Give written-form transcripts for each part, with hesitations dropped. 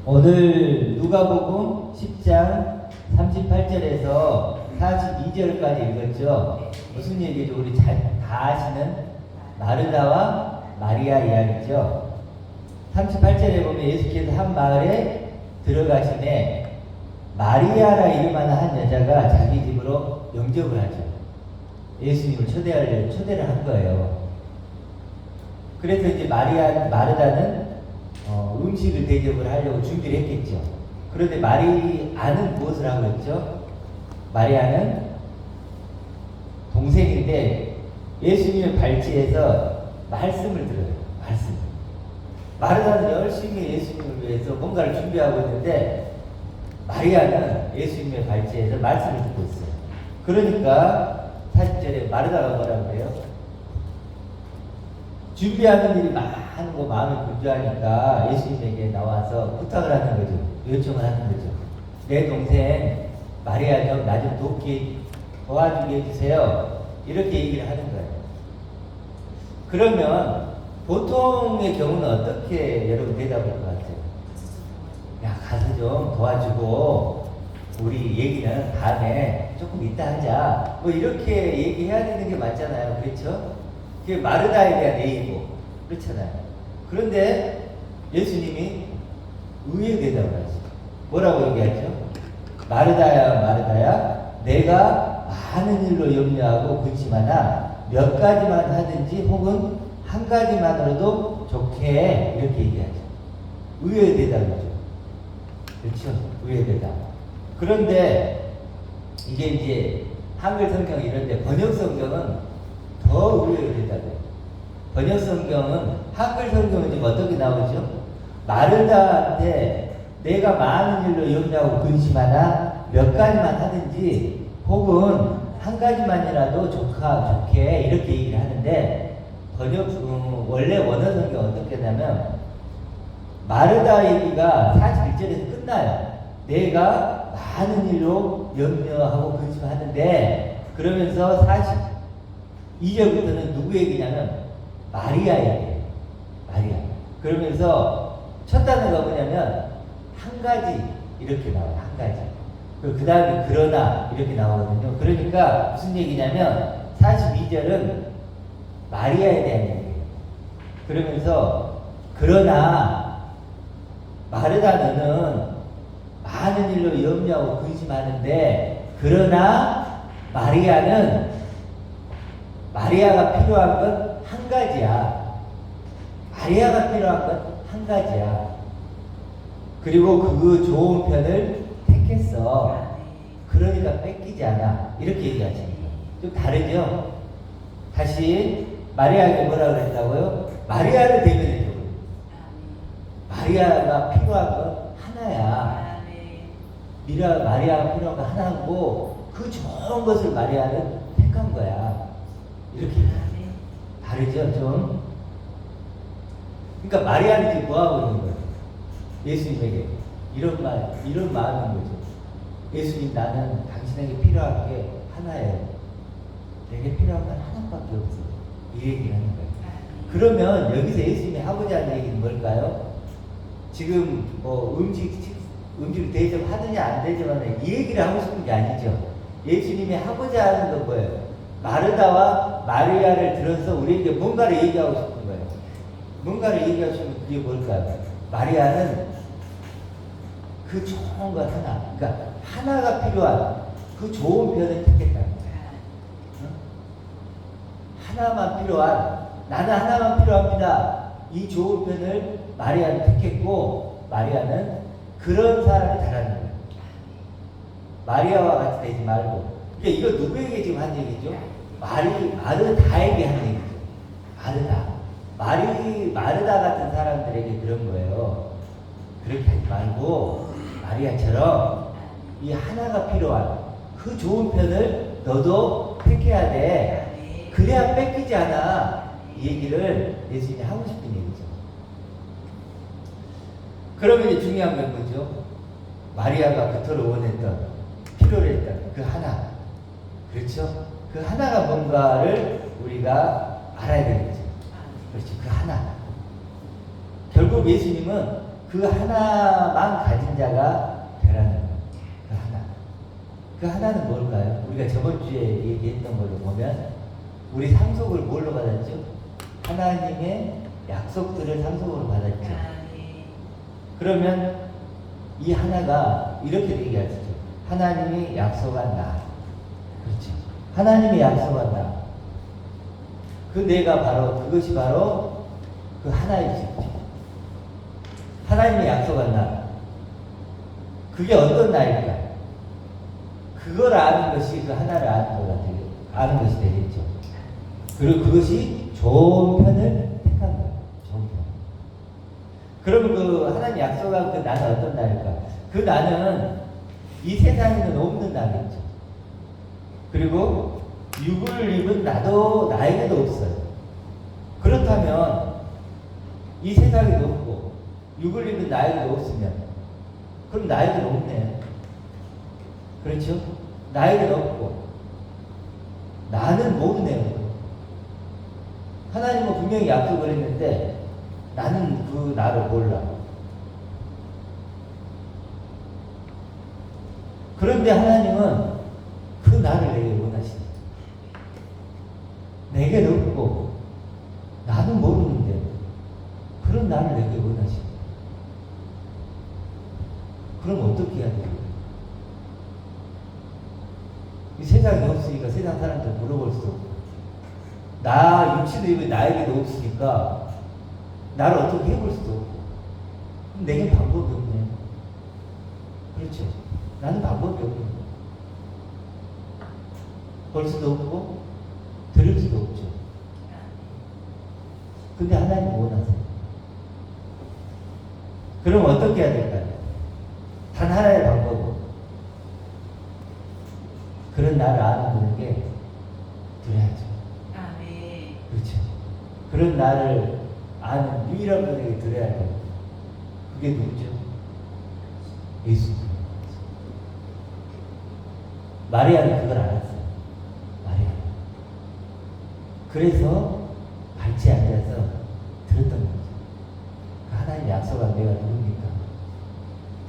오늘 누가복음 10장 38절에서 42절까지 읽었죠. 무슨 얘기죠? 우리 다 아시는 마르다와 마리아 이야기죠. 38절에 보면 예수께서 한 마을에 들어가시매 마리아라 이름하는 한 여자가 자기 집으로 영접을 하죠. 예수님을 초대를 한 거예요. 그래서 이제 마르다는 음식을 대접을 하려고 준비를 했겠죠. 그런데 마리아는 무엇을 하고 있죠? 마리아는 동생인데 예수님의 발치에서 말씀을 들어요. 말씀. 마르다는 열심히 예수님을 위해서 뭔가를 준비하고 있는데 마리아는 예수님의 발치에서 말씀을 듣고 있어요. 그러니까 40절에 마르다가 뭐라고 해요? 준비하는 일이 많은 거 마음이 분주하니까 예수님에게 나와서 부탁을 하는 거죠. 요청을 하는 거죠. 내 동생 마리아 좀 나 좀 도와주게 해주세요. 이렇게 얘기를 하는 거예요. 그러면 보통의 경우는 어떻게 여러분 대답할 것 같아요? 야, 가서 좀 도와주고 우리 얘기는 다음에 조금 이따 하자. 뭐 이렇게 얘기해야 되는 게 맞잖아요. 그렇죠? 그게 마르다에 대한 예의고 그렇잖아요. 그런데 예수님이 의외의 대답을 하죠. 뭐라고 얘기하죠? 마르다야 마르다야 내가 많은 일로 염려하고 근심하나 몇 가지만 하든지 혹은 한 가지만으로도 좋게 해. 이렇게 얘기하죠. 의외의 대답이죠. 그렇죠? 의외의 대답. 그런데 이게 이제 한글 성경 이런데 번역 성경은 더 의외의 대답이에요. 번역 성경은 한글 성경은 지금 어떻게 나오죠? 마르다한테 내가 많은 일로 염려하고 근심하나 몇 가지만 하든지 혹은 한 가지만이라도 좋게 이렇게 얘기를 하는데 원래 원어 성경 어떻게 하냐면 마르다 얘기가 41절에서 끝나요. 내가 많은 일로 염려하고 근심하는데 그러면서 42절부터는 누구 얘기냐면 마리아 얘기예요. 마리아. 그러면서 첫 단어가 뭐냐면 한 가지 이렇게 나와요. 한 가지. 그 다음에 그러나 이렇게 나오거든요. 그러니까 무슨 얘기냐면 42절은 마리아에 대한 얘기예요. 그러면서 그러나 마르다 너는 많은 일로 염려하고 근심하는데 그러나 마리아가 필요한 건 한 가지야. 마리아가 필요한 건 한 가지야. 그리고 그 좋은 편을 택했어. 그러니까 뺏기지 않아. 이렇게 얘기하지. 좀 다르죠? 다시 마리아에게 뭐라 그랬다고요? 마리아를 대변해줘. 마리아가 필요한 건 하나야. 마리아가 필요한 건 하나고 그 좋은 것을 마리아는 택한 거야. 이렇게 다르죠, 좀? 그러니까 마리아는 지금 뭐하고 있는 거예요? 예수님에게 이런 마음인 거죠. 예수님, 나는 당신에게 필요한 게 하나예요. 내게 필요한 건 하나밖에 없어. 이 얘기를 하는 거예요. 그러면 여기서 예수님이 하고자 하는 얘기는 뭘까요? 지금 뭐 음식을 대접하느냐 안 대접하느냐 이 얘기를 하고 싶은 게 아니죠. 예수님이 하고자 하는 건 뭐예요? 마르다와 마리아를 들어서 우리에게 뭔가를 얘기하고 싶은 거예요. 뭔가를 얘기하시면 그게 뭘까요? 마리아는 그 좋은 것 하나, 그러니까 하나가 필요한 그 좋은 편을 택했다는 거예요. 하나만 필요한, 나는 하나만 필요합니다. 이 좋은 편을 마리아는 택했고 마리아는 그런 사람이 되라는 거예요. 마리아와 같이 되지 말고. 그러니까 이거 누구에게 지금 한 얘기죠? 마르다에게 한 얘기죠. 마르다 같은 사람들에게 그런 거예요. 그렇게 하지 말고 마리아처럼 이 하나가 필요한 그 좋은 편을 너도 택해야 돼. 그래야 뺏기지 않아. 이 얘기를 예수님이 하고 싶은 얘기죠. 그러면 이제 중요한 건 뭐죠? 마리아가 그토록 원했던, 필요로 했던 그 하나. 그렇죠? 그 하나가 뭔가를 우리가 알아야 되겠죠. 그렇죠. 그 하나. 결국 예수님은 그 하나만 가진 자가 되라는 거예요. 그 하나. 그 하나는 뭘까요? 우리가 저번 주에 얘기했던 걸로 보면 우리 상속을 뭘로 받았죠? 하나님의 약속들을 상속으로 받았죠. 그러면 이 하나가 이렇게 얘기하시죠. 하나님이 약속한 나. 그렇죠. 하나님이 약속한 나. 그 내가 바로 그것이 바로 그 하나이죠. 하나님이 약속한 나. 그게 어떤 나일까? 그걸 아는 것이 그 하나를 아는 것이 되겠죠. 그리고 그것이 좋은 편을 택한 거예요. 좋은 편. 그러면 그 하나님 약속한 그 나는 어떤 나일까? 그 나는 이 세상에는 없는 나겠죠. 그리고 육을 입은 나도 나에게도 없어요. 그렇다면 이 세상에도 없고 육을 입은 나에게도 없으면 그럼 나에게는 없네요. 그렇죠? 나에게는 없고 나는 모르네요. 하나님은 분명히 약속을 했는데 나는 그 나를 몰라. 그런데 하나님은 그 나를 내게 원하시네. 내게는 없고 나는 모르는데 그런 나를 내게 원하시네. 그럼 어떻게 해야 돼요? 이 세상에 없으니까 세상 사람들 물어볼 수 없고 나 육신의 입이 나에게도 없으니까 나를 어떻게 해볼 수도 없고 그럼 내게 방법이 없네요. 그렇죠? 나는 방법이 없네요. 볼 수도 없고 들을 수도 없죠. 근데 하나님 원하세요. 그럼 어떻게 해야 될까요? 단 하나의 방법은 그런 나를 아는 분에게 드려야죠. 아멘. 그렇죠. 그런 나를 아는 유일한 분에게 드려야 돼요. 그게 누구죠? 예수. 마리아는 그걸 알았어요. 마리아. 그래서 같이 앉아서 들었던 거죠. 하나님 약속한 내가 누굽니까?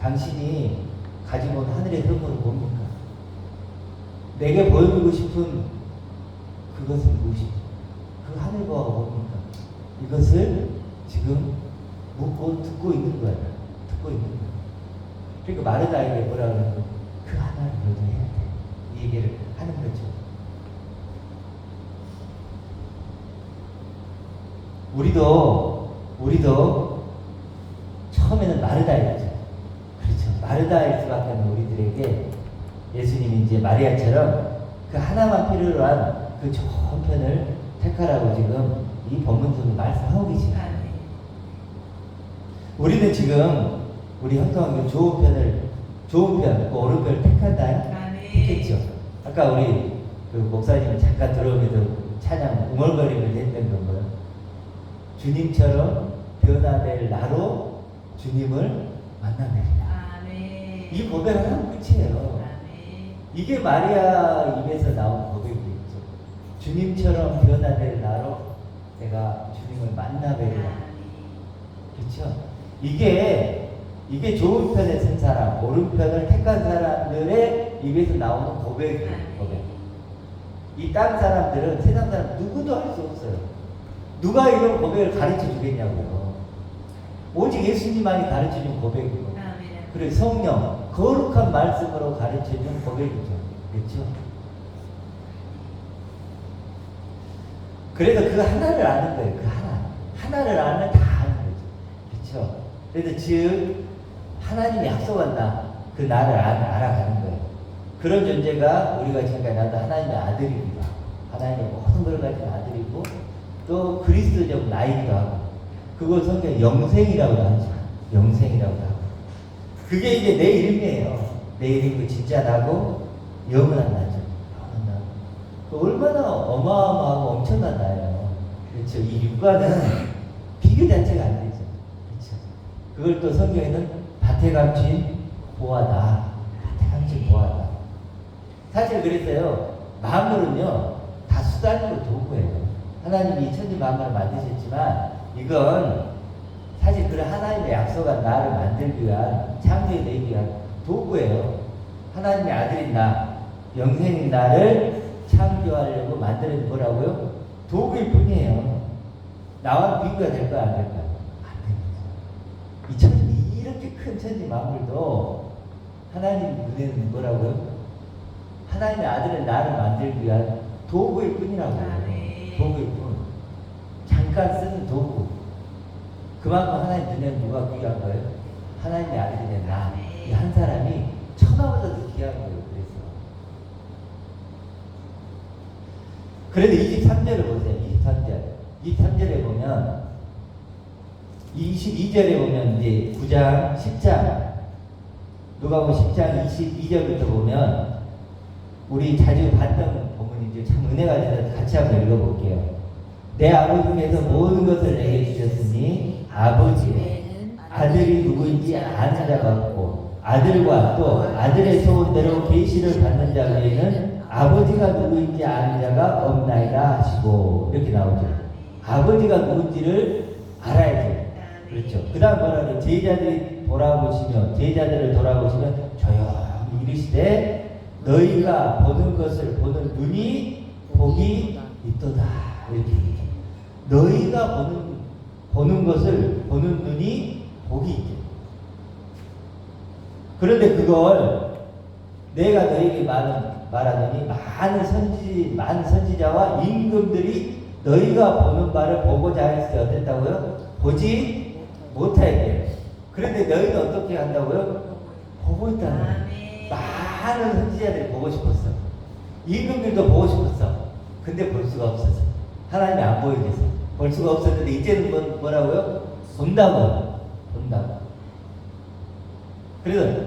당신이 가지고 온 하늘의 선물은 뭡니까? 내게 보여주고 싶은 그것은 무엇입니까? 그 하늘과가 뭡니까? 이것을 지금 묻고 듣고 있는 거야. 듣고 있는 거야. 그러니까 마르다에게 뭐라 그러면 그 하나를 너도 해야 돼. 이 얘기를 하는 거죠. 우리도 처음에는 마르다였죠. 그렇죠. 마르다일 수밖에 없는 우리들에게 예수님이 이제 마리아처럼 그 하나만 필요로 한 그 좋은 편을 택하라고 지금 이 본문 속에 말씀하고 계십니다. 우리는 지금 우리 형통한 좋은 편, 그 옳은 편을 택한다요? 택했죠. 아까 우리 그 목사님이 잠깐 들어오면서 찬양 웅얼거림을 했던 건 뭐예요? 주님처럼 변화될 나로 주님을 만나내리라. 이 고백을 하는 끝이에요. 이게 마리아 입에서 나온 고백이겠죠. 주님처럼 변화될 나로 내가 주님을 만나뵈리라. 그렇죠? 이게 좋은 편에 선 사람, 옳은 편을 택한 사람들의 입에서 나오는 고백이에요. 고백. 이 땅 사람들은, 세상 사람 누구도 할 수 없어요. 누가 이런 고백을 가르쳐 주겠냐고요. 오직 예수님만이 가르쳐 준 고백이고, 그리고 성령, 거룩한 말씀으로 가르쳐 준 고백이죠. 그렇죠? 그래서 그 하나를 아는 거예요. 그 하나를 알면 다 아는 거죠. 그렇죠? 그래서 즉 하나님이 약속한 나, 그 나를 알아가는 거예요. 그런 존재가 우리가 지금까지 나도 하나님의 아들입니다. 하나님의 모든 걸 가진 아들이고 또 그리스도적 나이기도 하고 그걸 성경에 영생이라고 하죠. 영생이라고 하고 그게 이제 내 이름이에요. 내 이름이 진짜 나고 영원한 나죠. 영원한 나. 그 얼마나 어마어마하고 엄청난 나예요. 그렇죠. 이 육과는 비교 자체가 안 되죠. 그렇죠. 그걸 또 성경에는 밭에 감춘 보화다. 밭에 감춘 보화다. 사실 그랬어요. 만물은요 다 수단으로 도구예요. 하나님이 이 천지 만물을 만드셨지만 이건 사실 그런 하나님의 약속한 나를 만들기 위한 창조에 되기 위한 도구예요. 하나님의 아들인 나, 영생인 나를 창조하려고 만드는 거라고요? 도구일 뿐이에요. 나와 비교가 될까요? 안 될까요? 안 됩니다. 이 천지, 이렇게 큰 천지 만물도 하나님 눈에는 뭐라고요? 하나님의 아들은 나를 만들기 위한 도구일 뿐이라고요. 도구일 뿐. 잠깐 쓰는 도구. 그만큼 하나님 눈에는 누가 귀한 거예요? 하나님의 아들이 된 나. 이 한 사람이 천하보다도 귀한 거예요. 그래서 23절을 보세요. 23절에 보면 22절에 보면 이제 9장 10장 누가복음 10장 22절부터 보면 우리 자주 봤던 부분인데 참 은혜가 되서 같이 한번 읽어볼게요. 내 아버지께서 모든 것을 내게 주셨으니 아버지의 아들이 누구인지 아는 자가 없고 아들과 또 아들의 소원대로 계시를 받는 자 외에는 아버지가 누구인지 아는 자가 없나이다 하시고 이렇게 나오죠. 아버지가 누군지를 알아야죠. 그렇죠. 그 다음 뭐라 그래요? 제자들을 돌아보시며 조용히 이르시되 너희가 보는 것을 보는 눈이 복이 있도다. 이렇게 얘기죠. 너희가 보는 것을 보는 눈이 복이 있죠. 그런데 그걸 내가 너에게 말하더니 많은 선지자와 임금들이 너희가 보는 바를 보고자 할때 어땠다고요? 보지 못하게. 그런데 너희는 어떻게 한다고요? 보고 있다는 거예요. 많은 선지자들이 보고 싶었어. 임금들도 보고 싶었어. 근데 볼 수가 없었어. 하나님이 안 보이게 해서 볼 수가 없었는데 이제는 뭐라고요? 본다고. 그래서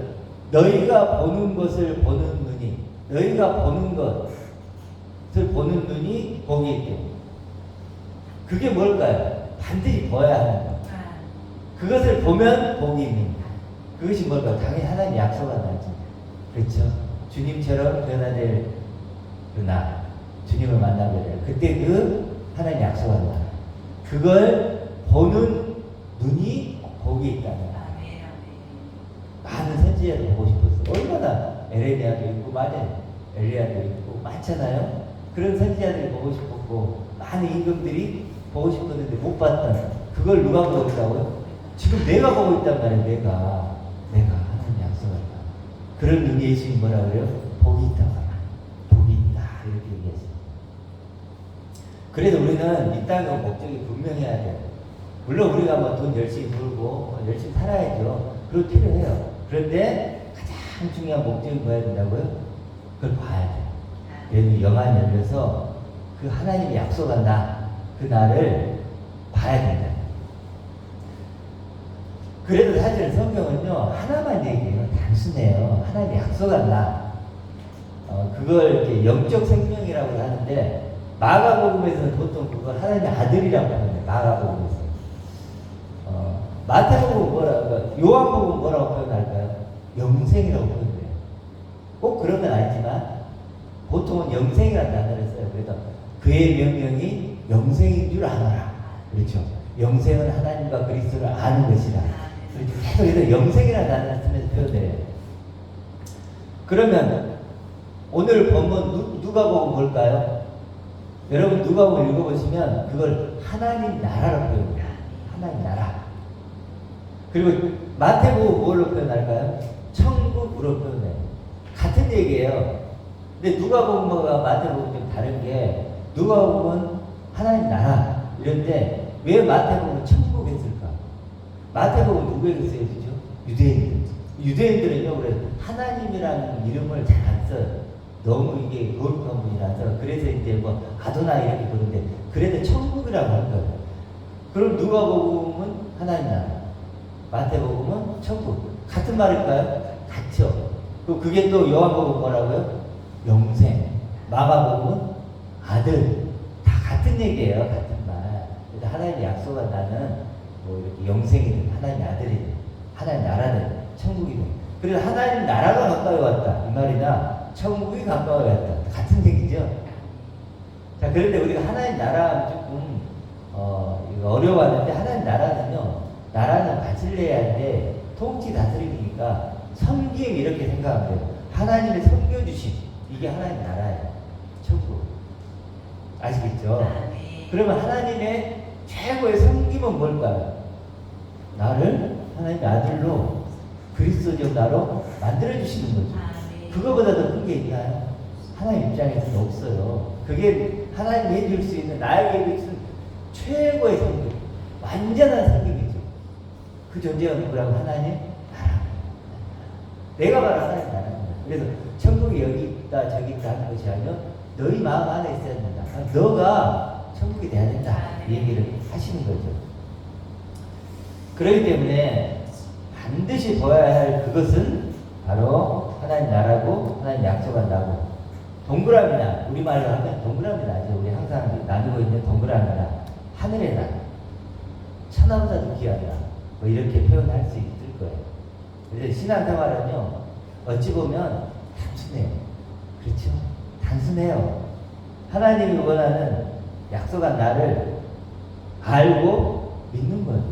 너희가 보는 것을 보는 눈이, 너희가 보는 것을 보는 눈이 복이 있대. 그게 뭘까요? 반드시 보아야 하는 거. 그것을 보면 복이 있는 거. 그것이 뭘까요? 당연히 하나님 약속한 날이죠. 그렇죠? 주님처럼 변화될 그 날, 주님을 만나게 될 그때 그 하나님 약속한 날. 그걸 보는 눈이 복이 있다는 거. 많은 선지자를 보고 싶었어. 얼마나 에레미야도 있고 엘리야도 있고 많잖아요. 그런 선지자들이 보고 싶었고 많은 임금들이 보고 싶었는데 못 봤던 그걸 누가 보고 있다고요? 지금 내가 보고 있단 말이에요. 내가 하나님 약속한다. 그런 눈이 예수님 뭐라 그래요? 복이 있다. 복이 있다 이렇게 얘기했어요. 그래서 우리는 이 땅의 목적이 분명해야 돼요. 물론 우리가 뭐 돈 열심히 벌고 열심히 살아야죠. 그거 필요해요. 그런데 가장 중요한 목적이 뭐야 된다고요? 그걸 봐야 돼요. 그래서 영안이 열려서 그 하나님이 약속한 그 날을 봐야 된다. 그래도 사실 성경은요 하나만 얘기해요. 단순해요. 하나님이 약속한 그걸 이렇게 영적 생명이라고 하는데 마가복음에서는 보통 그걸 하나님의 아들이라고 하는데 마가복음에서 마태복음 요한복음 뭐라고 표현할까요? 영생이라고 표현해요. 꼭 그런 건 아니지만 보통은 영생이라는 단어를 써요. 그래서 그의 명령이 영생인 줄 아노라. 그렇죠. 영생은 하나님과 그리스도를 아는 것이다. 그래서 영생이라는 단어를 쓰면서 표현해요. 그러면 오늘 본문 누가복음 뭘까요? 여러분 누가복음 읽어보시면 그걸 하나님 나라로 표현해요. 하나님 나라. 그리고 마태복음 뭘로 표현할까요? 천국으로 표현해요. 같은 얘기예요. 근데 누가복음과 마태복음은 좀 다른 게 누가복음은 하나님 나라 이런데 왜 마태복음은 천국 했을까? 마태복음은 누구에게 쓰여지죠? 유대인들은요 그래 하나님이라는 이름을 잘 안 써요. 너무 이게 거룩한 분이라서 그래서 이제 뭐 아도나 이렇게 부르는데 그래도 천국이라고 할 거예요. 그럼 누가복음은 하나님 나라, 마태복음은 천국. 같은 말일까요? 같죠. 그게 또 요한복음 뭐라고요? 영생. 마가복음은 아들. 다 같은 얘기예요. 같은 말. 그래서 하나님이 약속한 나는 뭐 이렇게 영생이든 하나님의 아들이든 하나님 나라든 천국이든. 그래서 하나님 나라가 가까이 왔다. 이 말이나 천국이 가까이 왔다. 같은 얘기죠. 자, 그런데 우리가 하나님 나라 조금 어려워하는데 하나님 나라는요 나라는 바칠레야 하는데 통치 다스림이니까 섬김 이렇게 생각하면 돼요. 하나님의 섬겨주심, 이게 하나님 나라예요. 천국. 아시겠죠? 그러면 하나님의 최고의 섬김은 뭘까요? 나를 하나님의 아들로 그리스도적 나로 만들어주시는 거죠. 그거보다 더 큰 게 있나요? 하나님 입장에서는 없어요. 그게 하나님이 해줄 수 있는, 나에게 해줄 수 있는 최고의 섬김, 완전한 섬김이죠. 그 존재가 누구라고? 하나님 나라. 내가 바로 하나님 나라입니다. 그래서 천국이 여기 있다 저기 있다 하는 것이 아니라 너희 마음 안에 있어야 된다. 너가 천국이 돼야 된다. 이 얘기를 하시는 거죠. 그렇기 때문에 반드시 보아야 할 그것은 바로 하나님 나라고 하나님 약속한 나고, 동그라미나, 우리말로 하면 동그라미 나죠. 우리 항상 나누고 있는 동그라미 나, 하늘의 나, 천하보다도 귀한 나, 뭐 이렇게 표현할 수 있을 거예요. 그래서 신앙생활은요, 어찌 보면 단순해요. 그렇죠? 단순해요. 하나님이 원하는 약속한 나를 알고 믿는 거예요.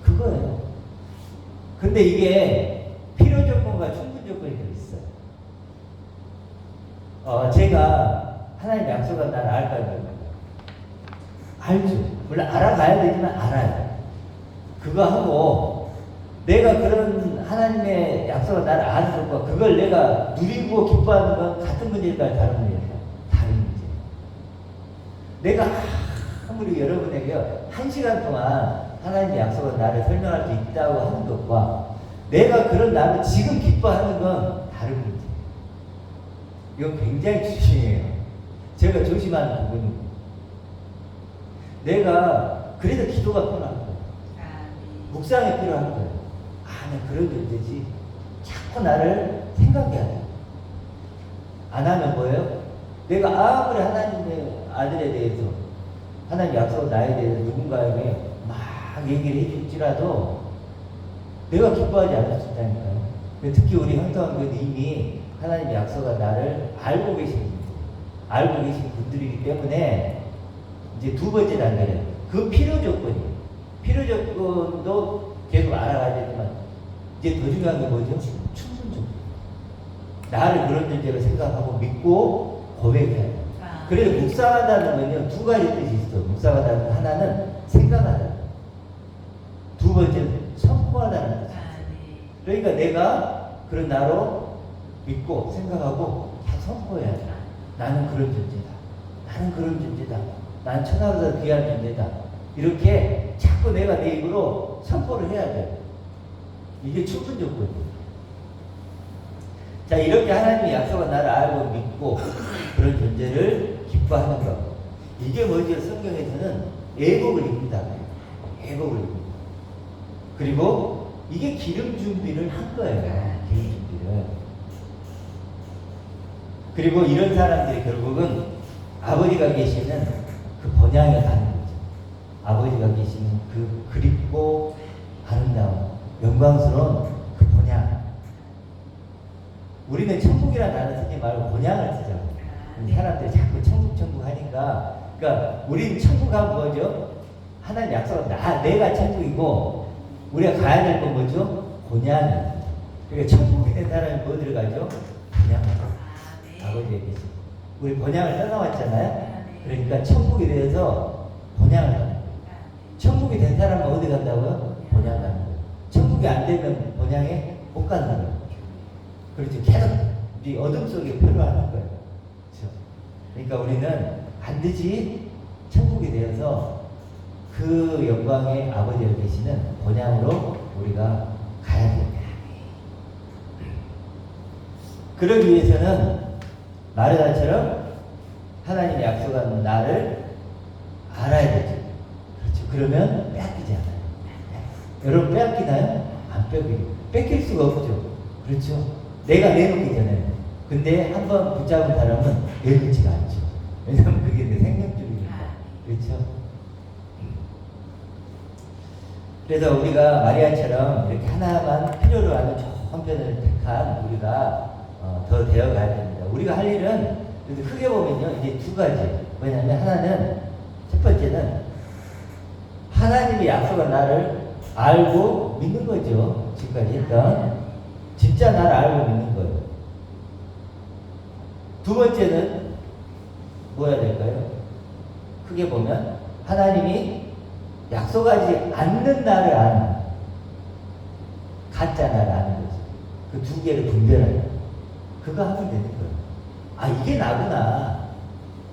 그거예요. 근데 이게 필요 조건과 충분 조건이 들어있어요. 제가 하나님 약속한 나를 알까요? 알죠. 물론 알아가야 되지만 알아요. 그거 하고 내가 그런 하나님의 약속한 나를 아는 것과 그걸 내가 누리고 기뻐하는 건 같은 문제일까요? 다른 문제일까요? 다른 문제. 내가 아무리 여러분에게 1시간 동안 하나님의 약속은 나를 설명할 수 있다고 하는 것과 내가 그런 나를 지금 기뻐하는 건 다른 문제. 이건 굉장히 중요해요. 제가 조심하는 부분이고. 내가 그래서 기도가 필요한 거예요. 묵상이 필요한 거예요. 나 그런 존재지. 자꾸 나를 생각해야 돼. 안 하면 뭐예요? 내가 아무리 하나님의 아들에 대해서, 하나님 약속 나에 대해서 누군가에게 막 얘기를 해줄지라도 내가 기뻐하지 않을 수 있다니까요. 특히 우리 형통한교는 이미 하나님의 약속한 나를 알고 계신 분들이기 때문에 이제 두 번째 단계는 그 필요 조건이에요. 필요 조건도 계속 알아가야 되지만 이제 더 중요한 게 뭐죠? 충분 조건. 나를 그런 존재로 생각하고 믿고 고백해야 돼요. 그래서 묵상한다는 건요, 두 가지 뜻이 있어. 묵상한다는 하나는 생각하다. 두 번째는 선포하다는 뜻이에요. 그러니까 내가 그런 나로 믿고 생각하고 다 선포해야 돼. 나는 그런 존재다. 나는 그런 존재다. 난 천하보다 귀한 존재다. 이렇게 자꾸 내가 내 입으로 선포를 해야 돼. 이게 충분 조건이에요. 자, 이렇게 하나님의 약속은 나를 알고 믿고 그런 존재를 기뻐하는 것. 이게 뭐죠? 성경에서는 애곡을 입니다. 애곡을 입니다. 그리고 이게 기름 준비를 한 거예요. 기름 준비를. 그리고 이런 사람들이 결국은 아버지가 계시는 그 본향에 가는 거죠. 아버지가 계시는 그 그립고 아름다운 영광스러운 그 본향. 우리는 천국이라는 단어 쓰지 말고 본향을 쓰죠. 사람들이 자꾸 천국 하니까, 그러니까 우리는 천국 하면 뭐죠? 하나님 약속은 내가 천국이고 우리가 가야 될 건 뭐죠? 본향. 그러니까 천국이 된 사람이 뭐 들어가죠? 본향. 아버지에 계신. 우리 본향을 떠나왔잖아요. 그러니까 천국에 대해서 본향을 가는 거예요. 천국이 된 사람은 어디 간다고요? 본향 가는 거예요. 천국이 안 되면 본향에 못 가는 거예요. 그렇죠. 계속 우리 어둠 속에 표류하는 거예요. 그렇죠. 그러니까 우리는 반드시 천국이 되어서 그 영광의 아버지가 계시는 본향으로 우리가 가야 돼요. 그러기 위해서는 마르다처럼 하나님의 약속한 나를 알아야 되죠. 그렇죠. 그러면 빼앗기지 않아요. 여러분 빼앗기나요? 안 빼앗기고. 뺏길 수가 없죠. 그렇죠. 내가 내놓기 전에. 근데 한번 붙잡은 사람은 내놓지가 않죠. 왜냐하면 그게 내 생명줄이니까. 그렇죠. 그래서 우리가 마리아처럼 이렇게 하나만 필요로 하는 좋은 편을 택한 우리가 더 되어가야 됩니다. 우리가 할 일은 크게 보면요, 이제 두 가지. 왜냐하면 하나는, 첫 번째는 하나님의 약속한 나를 알고 믿는 거죠. 지금까지 했던. 진짜 나를 알고 믿는 거예요. 두 번째는 뭐 해야 될까요? 크게 보면 하나님이 약속하지 않는 나를 아는, 가짜 나를 아는 거죠. 그 두 개를 분별하는 거. 그거 하면 되는 거예요. 아, 이게 나구나.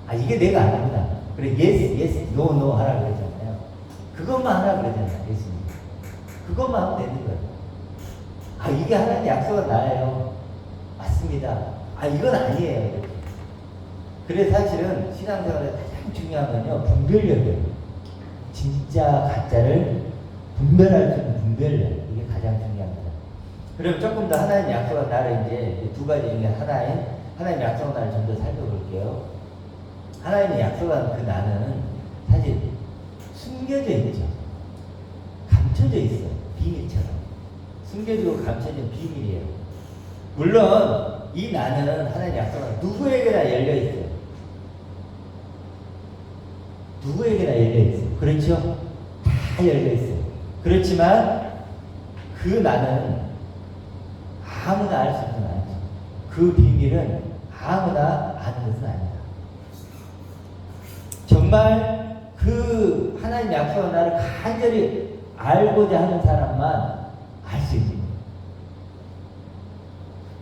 아, 이게 내가 아니구나. 그래, yes, no, no 하라 그러잖아요. 그것만 하라 그러잖아요, 예수님. 그것만 하면 되는 거예요. 아, 이게 하나님 약속은 나예요. 맞습니다. 아, 이건 아니에요. 이렇게. 그래서 사실은 신앙생활에 가장 중요한 건요, 분별력이에요. 진짜 가짜를 분별할 수 있는 분별력. 이게 가장 중요합니다. 그럼 조금 더 하나님 약속한 나를 이제 두 가지 중에 하나님 약속한 나를 좀 더 살펴볼게요. 하나님의 약속한 그 나는 사실 숨겨져 있죠. 감춰져 있어요. 비밀처럼. 숨겨지고 감춰진 비밀이에요. 물론 이 나는 하나님 약속한 누구에게나 열려 있어요. 누구에게나 열려 있어요. 그렇죠? 다 열려 있어요. 그렇지만 그 나는 아무나 알 수 있는 건 아니죠. 그 비밀은 아무나 아는 것은 아니다. 정말 그 하나님 약속한 나를 간절히 알고자 하는 사람만 알 수 있는 거예요.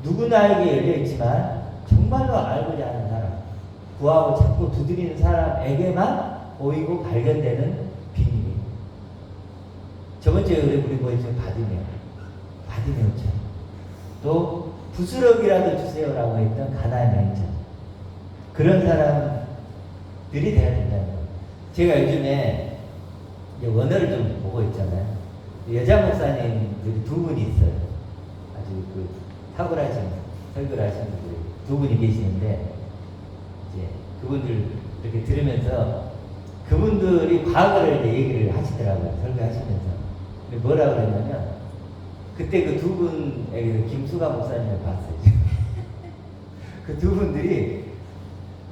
누구나에게 열려있지만 정말로 알고자 하는 사람, 구하고 찾고 두드리는 사람에게만 보이고 발견되는 비밀이에요. 저번주에 우리 뭐였죠? 바디메오처럼. 또 부스럭이라도 주세요라고 했던 가나안 여인처럼. 그런 사람들이 돼야 된다는 거예요. 제가 요즘에 이제 원어를 좀 보고 있잖아요. 여자 목사님들이 두 분이 있어요. 아주 그 탁월하신 설교를 하시는 분들이 두 분이 계시는데, 이제 그분들 이렇게 들으면서 그분들이 과거를 이제 얘기를 하시더라고요. 설교하시면서. 뭐라고 그랬냐면, 그때 그 두 분에게 김수가 목사님을 봤어요. 그 두 분들이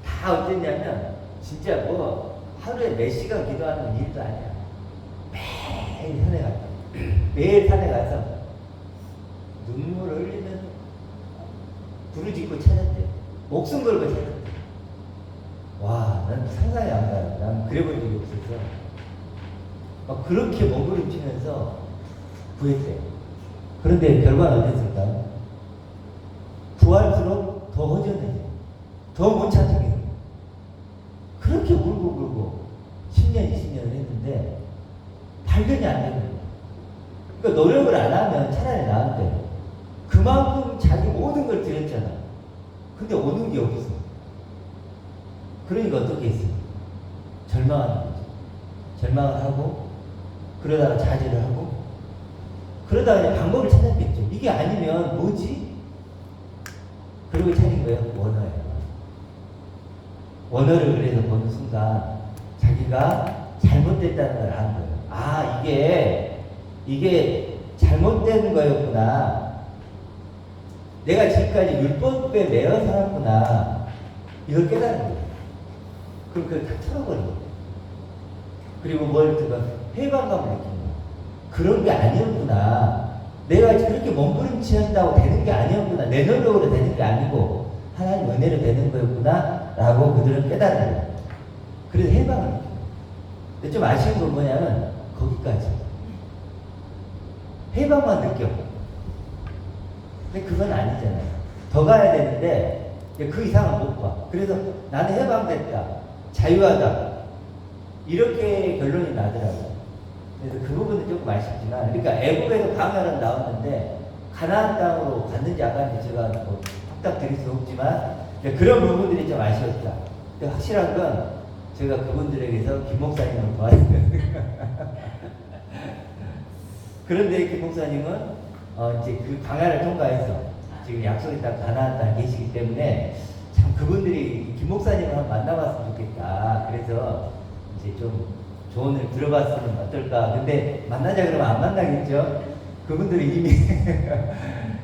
다 어땠냐면, 진짜 뭐 하루에 몇 시간 기도하는 일도 아니야. 매일 산에 갔다. 매일 산에 가서 눈물을 흘리면서 부르짖고 찾았대요. 목숨 걸고 찾았대요. 와, 난 상상이 안 가요. 난 그래본 적이 없어서. 막 그렇게 몸부림치면서 구했대요. 그런데 결과는 어땠을까요? 구할수록 더 허전해져. 더 못 찾게 돼요. 그렇게 울고 10년, 20년을 했는데 발견이 안 되는 거예요. 그러니까 노력을 안 하면 차라리 나은데 그만큼 자기 모든 걸 드렸잖아. 근데 오는 게 없어. 그러니까 어떻게 했어요? 절망하는 거죠. 절망을 하고 그러다가 좌절을 하고 그러다가 그냥 방법을 찾았겠죠. 이게 아니면 뭐지? 그리고 찾은 거예요. 원어예요. 원어를 그래서 보는 순간 자기가 잘못됐다는 걸 안 거예요. 아, 이게 잘못된 거였구나. 내가 지금까지 율법에 매여 살았구나. 이걸 깨달은 거예요. 그럼 그걸 다 털어버린 거예요. 그리고 뭘 듣고 해방감을 느낀 거예요. 그런 게 아니었구나. 내가 그렇게 몸부림치한다고 되는 게 아니었구나. 내 노력으로 되는 게 아니고 하나님 은혜로 되는 거였구나 라고 그들은 깨달은 거예요. 그래서 해방을 느껴요. 근데 좀 아쉬운 건 뭐냐면 거기까지 해방만 느껴. 근데 그건 아니잖아요. 더 가야 되는데 그 이상은 못 봐. 그래서 나는 해방됐다, 자유하다, 이렇게 결론이 나더라고요. 그래서 그 부분은 조금 아쉽지만, 그러니까 애국에서 광야는 나왔는데 가나안 땅으로 갔는지 안 갔는지 제가 뭐 확답 드릴 수 없지만 그런 부분들이 좀 아쉬웠다. 근데 확실한 건 제가 그분들에게서 김 목사님을 도와드려요. 그런데 김 목사님은 이제 그 광야를 통과해서 지금 약속의 땅 가나안 땅에 계시기 때문에 참 그분들이 김 목사님을 한번 만나봤으면 좋겠다. 그래서 이제 좀 조언을 들어봤으면 어떨까. 근데 만나자 그러면 안 만나겠죠. 그분들이 이미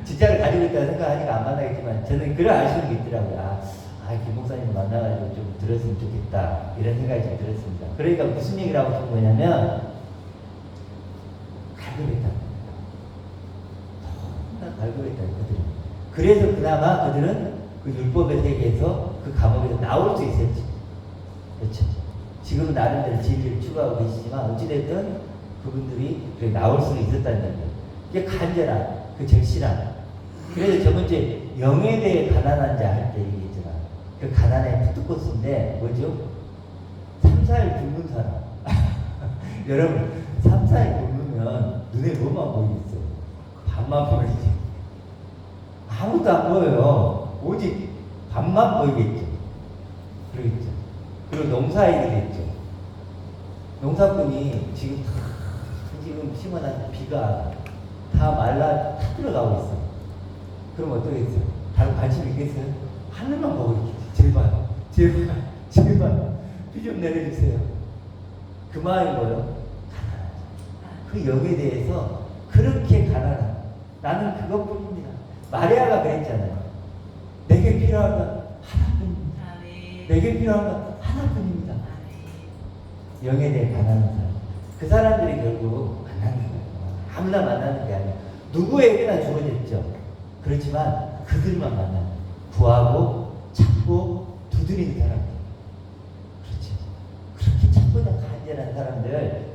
진짜를 가지고 있다고 생각하니까 안 만나겠지만 저는 그런 아쉬움이 있더라고요. 김 목사님 만나가지고 좀 들었으면 좋겠다. 이런 생각이 좀 들었습니다. 그러니까 무슨 얘기를 하고 싶은 거냐면 발급했다. 너무나 발급했다 그들은. 그래서 그나마 그들은 그 율법의 세계에서 그 감옥에서 나올 수 있었지. 그렇죠. 지금은 나름대로 진리를 추구하고 계시지만 어찌됐든 그분들이 그래 나올 수는 있었다는 거예요. 이게 간절함, 그 절실함. 그래서 저번주에 영에 대해 가난한 자 할 때 얘기했잖아. 그 가난의 푸트코스인데 뭐죠? 3, 4일 굶는 사람. 여러분 3, 4일 굶으면 눈에 뭐만 보이겠어요? 밥만 보이지. 아무것도 안 보여요. 오직 밥만 보이겠죠. 그러겠죠. 그리고 농사일이 있죠. 농사꾼이 지금 심어놨 비가 다 말라 다 들어가고 있어. 그럼 어떠겠어요? 다른 관심 있겠어요? 하늘만 보고 있겠지. 제발, 제발, 제발 비 좀 내려주세요. 그 마음이 뭐예요? 가난하죠. 그 영에 대해서 그렇게 가난한 나는 그것뿐입니다. 마리아가 그랬잖아요. 내게 필요한 건 하나뿐입니다. 내게 필요한 건 하나뿐입니다. 영에 대해 가난한 사람. 그 사람들이 결국 만나는 거예요. 아무나 만나는 게 아니라 누구에게나 주어졌죠. 그렇지만 그들만 만나는 구하고 찾고 두드리는 사람들. 그렇지. 그렇게 찾고자 간절한 사람들,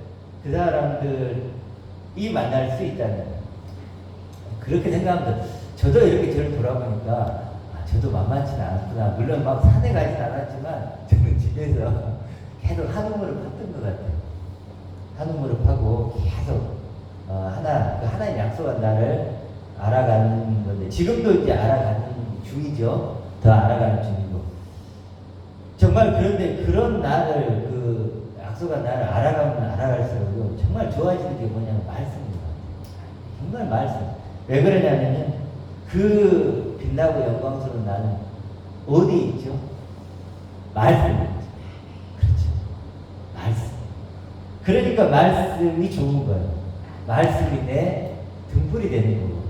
그 사람들이 만날 수 있다는 거예요. 그렇게 생각하면 저도 이렇게 저를 돌아보니까 저도 만만치는 않았구나. 물론 막 산에 가진 않았지만 저는 집에서 계속 한우물을 팠던 것 같아요. 한우물을 파고 계속 하나님 약속한 나를 알아가는 건데 지금도 이제 알아가는 중이죠. 더 알아가는 중이고 정말 그런데 그런 나를 그 약속한 나를 알아가면 알아갈수록 정말 좋아지는 게 뭐냐면 말씀입니다. 정말 말씀. 왜 그러냐면은 그 빛나고 영광스러운 나는 어디 있죠? 말씀이 있죠. 그렇죠. 말씀. 그러니까 말씀이 좋은 거예요. 말씀이 내 등불이 되는 거고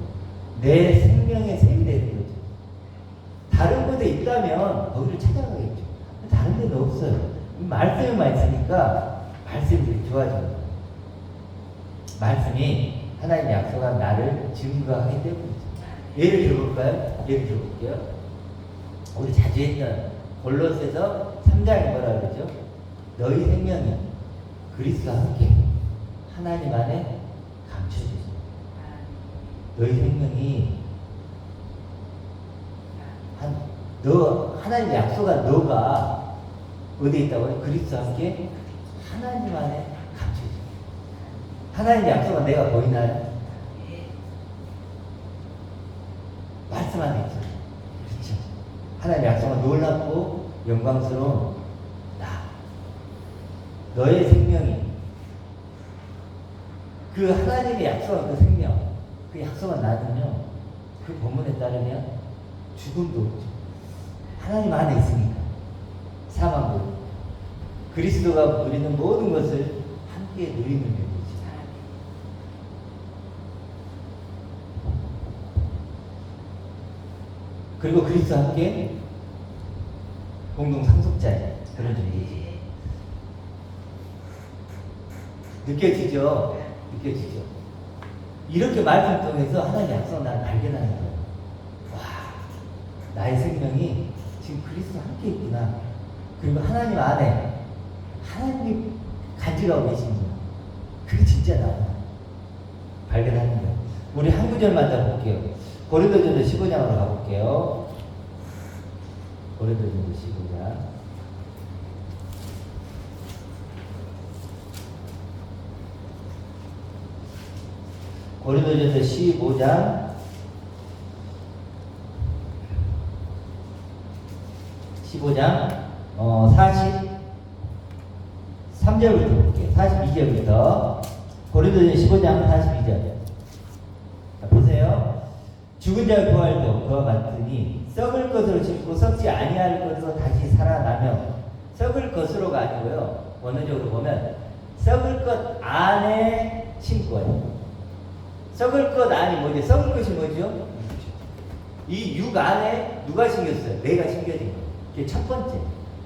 내 생명의 샘이 되는 거죠. 다른 곳에 있다면 거기를 찾아가겠죠. 다른 데는 없어요. 말씀만 있으니까 말씀이 좋아져요. 말씀이 하나님 약속한 나를 증거하기 때문이죠. 예를 들어볼까요? 예를 들어볼게요. 우리 자주 했던 골로새서 3장에 뭐라 그러죠? 너희 생명이 그리스도와 함께 하나님 안에 감춰주세요. 너희 생명이 하나님 약속한 너가 어디에 있다고요? 그리스도와 함께 하나님 안에 감춰주세요. 하나님 약속은 내가 보이나요? 말씀 안에 있죠. 그렇죠. 하나님 약속은 놀랍고 영광스러운 나. 너의 생명이 그 하나님의 약속한 그 생명, 그 약속한 나는요, 그 본문에 따르면 죽음도 없죠. 하나님 안에 있으니까 사망도 없고 그리스도가 누리는 모든 것을 함께 누리는 거죠. 그리고 그리스도와 함께 공동 상속자의 그런 존재이지. 느껴지죠? 느껴지죠? 이렇게 말씀 통해서 하나님의 약속을 나를 발견하는 거예요. 와, 나의 생명이 지금 그리스도와 함께 있구나. 그리고 하나님 안에 하나님이 간직하고 계십니다. 그게 진짜 나구나. 발견하는 거예요. 우리 한 구절만 더 볼게요. 고린도전서 15장으로 가볼게요. 고린도전서 15장. 고린도전서 15장 43절부터 볼게요. 42절부터 고린도전서 15장 42절. 자, 보세요. 죽은 자의 부활도 그와 같으니 썩을 것으로 심고 썩지 아니할 것으로 다시 살아나며 썩을 것으로가 아니고요. 원어적으로 보면 썩을 것 안에 심고요. 썩을 것 안이 뭐죠? 썩을 것이 뭐죠? 이 육 안에 누가 심겼어요? 내가 심겨진 거예요. 그게 첫 번째.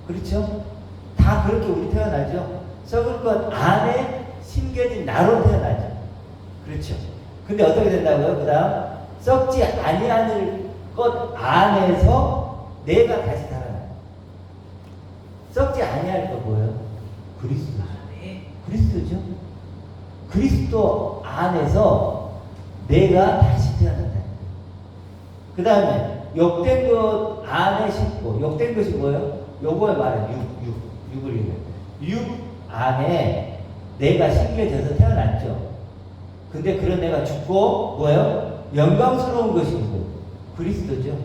그렇죠? 다 그렇게 우리 태어나죠? 썩을 것 안에 심겨진 나로 태어나죠. 그렇죠. 근데 어떻게 된다고요? 그 다음 썩지 아니하는 것 안에서 내가 다시 살아나. 썩지 아니할 거 뭐예요? 그리스도죠. 그리스도죠. 그리스도 안에서 내가 다시 태어난다. 그 다음에 욕된 것 안에 심고, 욕된 것이 뭐예요? 요거에 말해 육을 이루는 육 안에 내가 심겨져서 태어났죠. 근데 그런 내가 죽고 뭐예요? 영광스러운 것이 누구? 그리스도죠.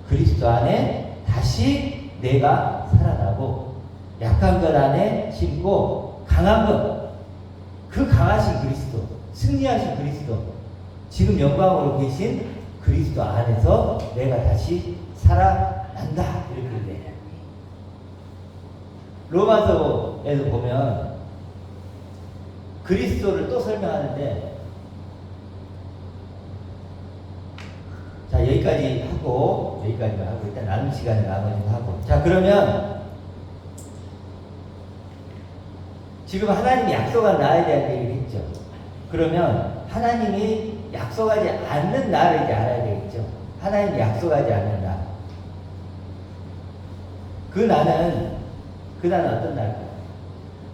그리스도 안에 다시 내가 살아나고 약한 것 안에 심고 강한 것, 그 강하신 그리스도, 승리하신 그리스도, 지금 영광으로 계신 그리스도 안에서 내가 다시 살아난다. 이렇게 돼. 로마서에서 보면 그리스도를 또 설명하는데, 자, 여기까지만 하고 일단 남은 시간에 나머지는 하고. 자, 그러면 지금 하나님이 약속한 나에 대한 얘기를 했죠. 그러면 하나님이 약속하지 않는 나를 이제 알아야 되겠죠. 하나님이 약속하지 않는 나. 그 나는 어떤 날일까요?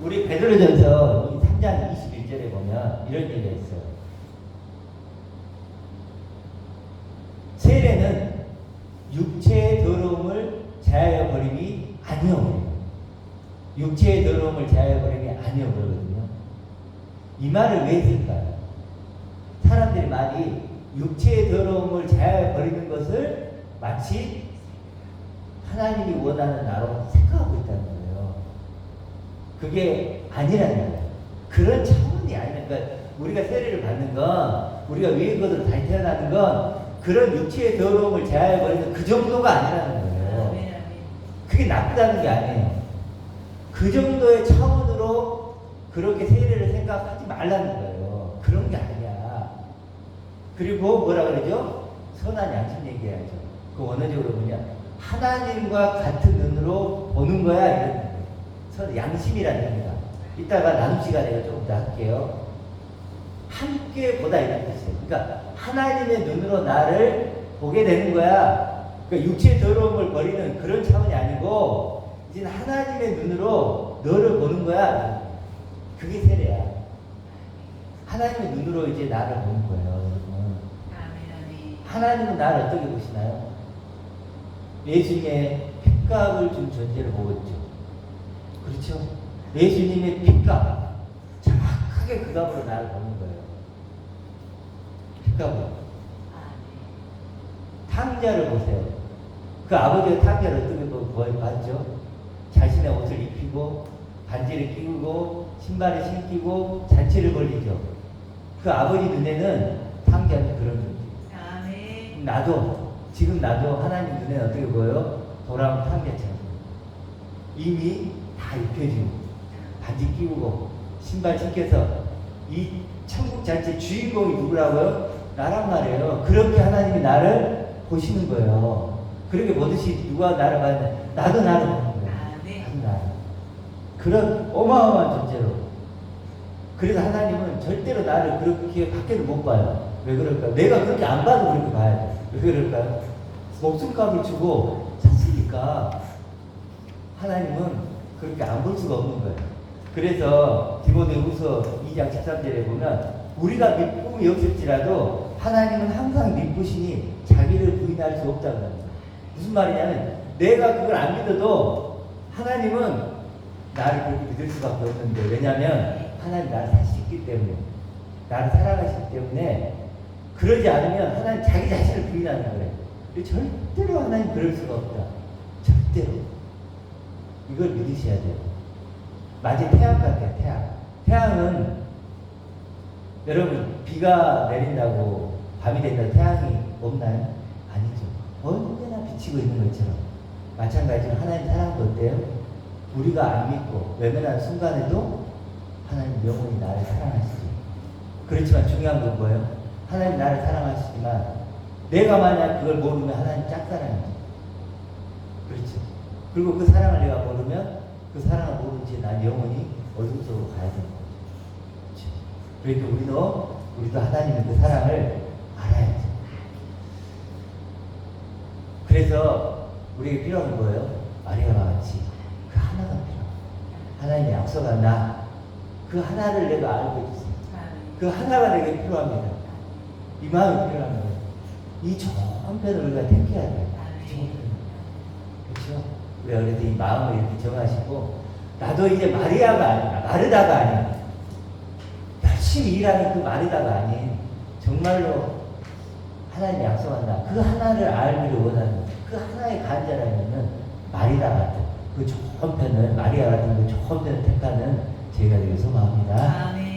우리 베드로전서 3장 21절에 보면 이런 얘기가 있어요. 세례는 육체의 더러움을 제하여 버림이 아니오. 육체의 더러움을 제하여 버림이 아니오 그러거든요. 이 말을 왜 했을까요? 사람들이 많이 육체의 더러움을 제하여 버리는 것을 마치 하나님이 원하는 나로 생각하고 있다는 거예요. 그게 아니라는 거예요. 그런 차원이 아니라, 그러니까 우리가 세례를 받는 건, 우리가 위의 것으로 다시 태어나는 건 그런 육체의 더러움을 제하여 버리는 그 정도가 아니라는 거예요. 그게 나쁘다는 게 아니에요. 그 정도의 차원으로 그렇게 세례를 생각하지 말라는 거예요. 그런 게 아니야. 그리고 뭐라 그러죠? 선한 양심 얘기해야죠. 그 원어적으로 뭐냐? 하나님과 같은 눈으로 보는 거야. 이런 거예요. 선 양심이라는 겁니다. 이따가 나눔 시간에 조금 더 할게요. 함께 보다 이런 뜻이에요. 그러니까 하나님의 눈으로 나를 보게 되는 거야. 그러니까 육체의 더러움을 버리는 그런 차원이 아니고 이제 하나님의 눈으로 너를 보는 거야. 그게 세례야. 하나님의 눈으로 이제 나를 보는 거예요, 여러분. 하나님은 나를 어떻게 보시나요? 예수님의 핏값을 준 존재를 보고 있죠. 그렇죠? 예수님의 핏값, 정확하게 그 값으로 나를 보는 거예요. 핏값으로. 탕자를 보세요. 그 아버지가 탕자를 어떻게 봤죠? 자신의 옷을 입히고 반지를 끼우고 신발을 신기고 잔치를 벌리죠. 그 아버지 눈에는 탕자는 그런 존재. 지금 나도 하나님 눈에는 어떻게 보여요? 돌아온 탕자처럼. 이미 다 입혀주고 반지 끼우고 신발 신겨서 이 천국 잔치 주인공이 누구라고요? 나란 말이에요. 그렇게 하나님이 나를 보시는 거예요. 그렇게 보듯이 누가 나를 봐야 나도 나를 보는 거예요. 나도 나를. 그런 어마어마한 존재로. 그래서 하나님은 절대로 나를 그렇게 밖에도 못 봐요. 왜 그럴까요? 내가 그렇게 안 봐도 그렇게 봐야 돼. 왜 그럴까요? 목숨값을 주고 샀으니까 하나님은 그렇게 안 볼 수가 없는 거예요. 그래서 디모데후서 2장 13절에 보면 우리가 미움이 없을지라도 하나님은 항상 미쁘시니 자기를 부인할 수 없다고 합니다. 무슨 말이냐면 내가 그걸 안 믿어도 하나님은 나를 그렇게 믿을 수밖에 없는데, 왜냐하면 하나님 나를 사시기 때문에, 나를 사랑하시기 때문에. 그러지 않으면 하나님 자기 자신을 부인하는 거예요. 절대로 하나님 그럴 수가 없다. 절대로. 이걸 믿으셔야 돼요. 마치 태양 같아요. 태양은 여러분 비가 내린다고 밤이 된다고 태양이 없나요? 아니죠. 언제나 비치고 있는 것처럼 마찬가지로 하나님 사랑도 어때요? 우리가 안 믿고 외면하는 순간에도 하나님 영원히 나를 사랑하시죠. 그렇지만 중요한 건 뭐예요? 하나님 나를 사랑하시지만 내가 만약 그걸 모르면 하나님 짝사랑이죠. 그렇죠. 그리고 그 사랑을 내가 모르면 그 사랑을 모른 채 난 영원히 어둠 속으로 가야 되는 거죠. 그렇죠. 그러니까 우리도 우리도 하나님의 그 사랑을 알아야죠. 그래서 우리에게 필요한 게 뭐예요? 마리아와 같이 그 하나가 필요해요. 하나님의 약속한 나, 그 하나를 내가 알고 있습니다. 그 하나가 내게 필요합니다. 이 마음이 필요합니다. 이 저편을 우리가 택해야 돼요. 그렇죠? 우리가 그래도 이 마음을 이렇게 정하시고, 나도 이제 마리아가 아니야, 마르다가 아니야, 열심히 일하는 그 마르다가 아닌 정말로 하나님의 약속한다, 그 하나를 알기를 원하는 그 하나의 간절함이면 마리아 같은 그 좋은 편을, 마리아 같은 그 좋은 편을 택하는 저희가 되길 소망합니다. 아멘.